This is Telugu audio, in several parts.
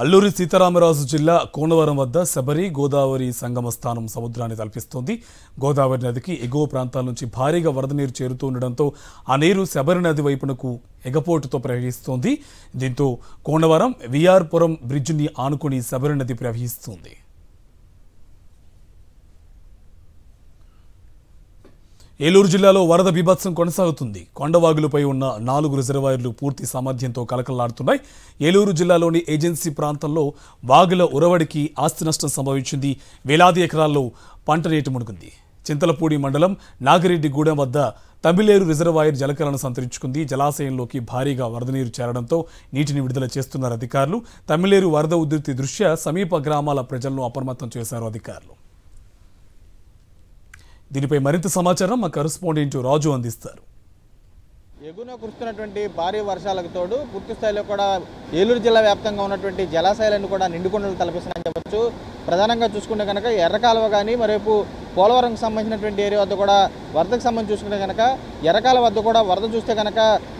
అల్లూరి సీతారామరాజు జిల్లా కోనవరం వద్ద శబరి గోదావరి సంగమ స్థానం సముద్రాన్ని తలపిస్తోంది. గోదావరి నదికి ఎగువ ప్రాంతాల నుంచి భారీగా వరద నీరు చేరుతూ ఉండడంతో ఆ నీరు శబరి నది వైపునకు ఎగపోటుతో ప్రవహిస్తోంది. దీంతో కోనవరం విఆర్పురం బ్రిడ్జిని ఆనుకుని శబరి నది ప్రవహిస్తుంది. ఏలూరు జిల్లాలో వరద బీభత్సం కొనసాగుతుంది. కొండవాగులపై ఉన్న 4 రిజర్వాయర్లు పూర్తి సామర్థ్యంతో కలకల్లాడుతున్నాయి. ఏలూరు జిల్లాలోని ఏజెన్సీ ప్రాంతంలో వాగుల ఉరవడికి ఆస్తి నష్టం సంభవించింది. వేలాది ఎకరాల్లో పంట నీటి మునిగింది. చింతలపూడి మండలం నాగిరెడ్డిగూడెం వద్ద తమిళేరు రిజర్వాయర్ జలకలను సంతరించుకుంది. జలాశయంలోకి భారీగా వరద నీరు చేరడంతో నీటిని విడుదల చేస్తున్నారు అధికారులు. తమిళేరు వరద ఉధృతి దృష్ట్యా సమీప గ్రామాల ప్రజలను అప్రమత్తం చేశారు అధికారులు. దీనిపై మరింత సమాచారం మా కరెస్పాండెంట్ రాజు అందిస్తారు. ఎగువన కురుస్తున్నటువంటి భారీ వర్షాలకు తోడు పూర్తి స్థాయిలో కూడా ఏలూరు జిల్లా వ్యాప్తంగా ఉన్నటువంటి జలాశయాలను కూడా నిండుకొండలు తలపిస్తున్నాయని చెప్పొచ్చు. ప్రధానంగా చూసుకుంటే కనుక ఎర్రకాలువ కానీ మరోవైపు పోలవరంకి సంబంధించినటువంటి ఏరియా వద్ద కూడా వరదకు సంబంధించి చూసుకుంటే కనుక ఎర్రకాలువ వద్ద కూడా వరద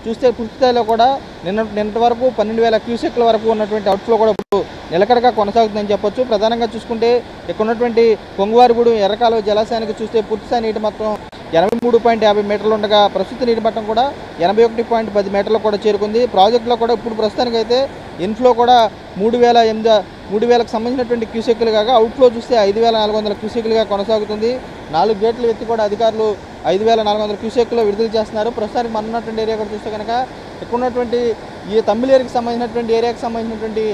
చూస్తే పూర్తి స్థాయిలో కూడా నిన్నటి వరకు 12,000 క్యూసెక్ల వరకు ఉన్నటువంటి అవుట్ఫ్లో కూడా ఇప్పుడు నిలకడగా కొనసాగుతుందని చెప్పొచ్చు. ప్రధానంగా చూసుకుంటే ఇక్కడ ఉన్నటువంటి పొంగువారిగూడెం ఎర్రకాలువ జలాశయానికి చూస్తే పూర్తిస్థాయి నీటి మొత్తం 83.50 మీటర్లు ఉండగా ప్రస్తుత నీటి మట్టం కూడా 81.10 మీటర్లు కూడా చేరుకుంది. ప్రాజెక్టులో కూడా ఇప్పుడు ప్రస్తుతానికైతే ఇన్ఫ్లో కూడా 3,000కు సంబంధించినటువంటి క్యూసెక్లు కాగా అవుట్ఫ్లో చూస్తే 5,400 క్యూసెక్లుగా కొనసాగుతుంది. 4 గేట్లు ఎత్తి కూడా అధికారులు 5,400 క్యూసెక్లో విడుదల చేస్తున్నారు. ప్రస్తుతానికి మన ఉన్నటువంటి ఏరియా కూడా చూస్తే కనుక ఇక్కడ ఉన్నటువంటి ఈ తమిళేరుకి సంబంధించినటువంటి ఏరియాకి సంబంధించినటువంటి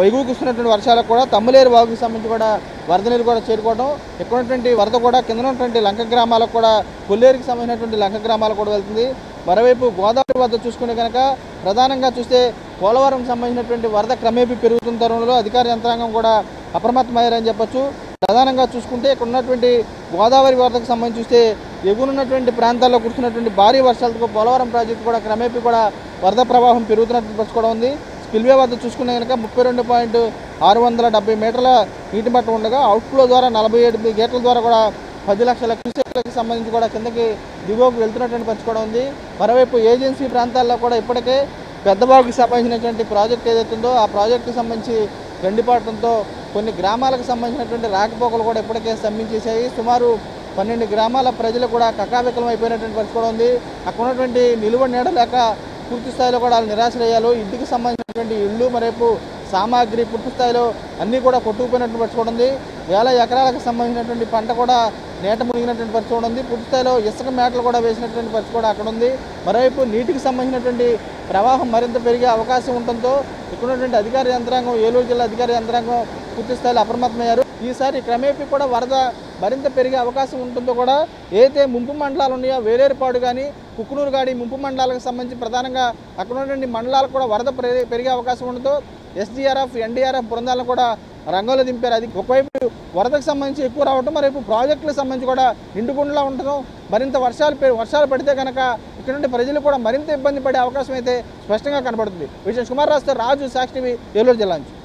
ఎగువకు వస్తున్నటువంటి వర్షాలకు కూడా తమ్మిలేరు వాగుకి సంబంధించి కూడా వరద నీరు కూడా చేరుకోవడం, ఇక్కడ ఉన్నటువంటి వరద కూడా కింద ఉన్నటువంటి లంక గ్రామాలకు కూడా కొల్లేరుకి సంబంధించినటువంటి లంక గ్రామాలకు కూడా వెళ్తుంది. మరోవైపు గోదావరి వద్ద చూసుకుంటే కనుక ప్రధానంగా చూస్తే పోలవరం సంబంధించినటువంటి వరద క్రమేపీ పెరుగుతున్న తరుణంలో అధికార యంత్రాంగం కూడా అప్రమత్తమయ్యారని చెప్పొచ్చు. ప్రధానంగా చూసుకుంటే ఇక్కడ ఉన్నటువంటి గోదావరి వరదకు సంబంధించి చూస్తే ఎగునున్నటువంటి ప్రాంతాల్లో కురుస్తున్నటువంటి భారీ వర్షాలతో పోలవరం ప్రాజెక్టు కూడా క్రమేపీ కూడా వరద ప్రవాహం పెరుగుతున్నట్టు పరిస్థితి ఉంది. స్పిల్వే వద్ద చూసుకునే కనుక 32.670 మీటర్ల నీటి మట్టం ఉండగా అవుట్ఫ్లో ద్వారా 47 గేట్ల ద్వారా కూడా 10 లక్షల క్యూసెక్లకు సంబంధించి కూడా కిందకి దిగువకు వెళ్తున్నటువంటి పరిస్థితి ఉంది. మరోవైపు ఏజెన్సీ ప్రాంతాల్లో కూడా ఇప్పటికే పెద్దబాగుకి సంబంధించినటువంటి ప్రాజెక్ట్ ఏదైతే ఉందో ఆ ప్రాజెక్టుకి సంబంధించి గండిపాటంతో కొన్ని గ్రామాలకు సంబంధించినటువంటి రాకపోకలు కూడా ఇప్పటికే స్తంభించేశాయి. సుమారు 12 గ్రామాల ప్రజలు కూడా కకావికలం అయిపోయినటువంటి పరిస్థితి ఉంది. అక్కడ ఉన్నటువంటి నిలువ నీడ లేక పూర్తి స్థాయిలో కూడా వాళ్ళు నిరాశ్రయాలు, ఇంటికి సంబంధించినటువంటి ఇళ్ళు మరేపు సామాగ్రి పూర్తి స్థాయిలో అన్నీ కూడా కొట్టుకుపోయినటువంటి పరిస్థితి ఉంది. 1000 ఎకరాలకు సంబంధించినటువంటి పంట కూడా నేట మునిగినటువంటి పరిస్థితి ఉంది. పూర్తి స్థాయిలో ఇసుక మేటలు కూడా వేసినటువంటి పరిస్థితి కూడా అక్కడ ఉంది. మరోవైపు నీటికి సంబంధించినటువంటి ప్రవాహం మరింత పెరిగే అవకాశం ఉండటంతో ఇక్కడ ఉన్నటువంటి అధికార యంత్రాంగం ఏలూరు జిల్లా అధికార యంత్రాంగం పూర్తి స్థాయిలో అప్రమత్తమయ్యారు. ఈసారి క్రమేపీ కూడా వరద మరింత పెరిగే అవకాశం ఉంటుందో కూడా ఏదైతే ముంపు మండలాలు ఉన్నాయో వేలేరుపాడు కానీ కుక్కునూరు కానీ ముంపు మండలాలకు సంబంధించి ప్రధానంగా అక్కడ ఉన్నటువంటి మండలాలకు కూడా వరద పెరిగే అవకాశం ఉండదు. ఎస్డీఆర్ఎఫ్ ఎన్డీఆర్ఎఫ్ బృందాలను కూడా రంగంలో దింపారు. అది ఒకవైపు వరదకు సంబంధించి ఎక్కువ రావటం, మరోవైపు ప్రాజెక్టులకు సంబంధించి కూడా నిండుకుండలా ఉండటం, మరింత వర్షాలు పడితే కనుక ఇక్కడ నుండి ప్రజలు కూడా మరింత ఇబ్బంది పడే అవకాశం అయితే స్పష్టంగా కనబడుతుంది. విజయ్ కుమార్ రాజు, సాక్షి టీవీ, ఏలూరు జిల్లా నుంచి.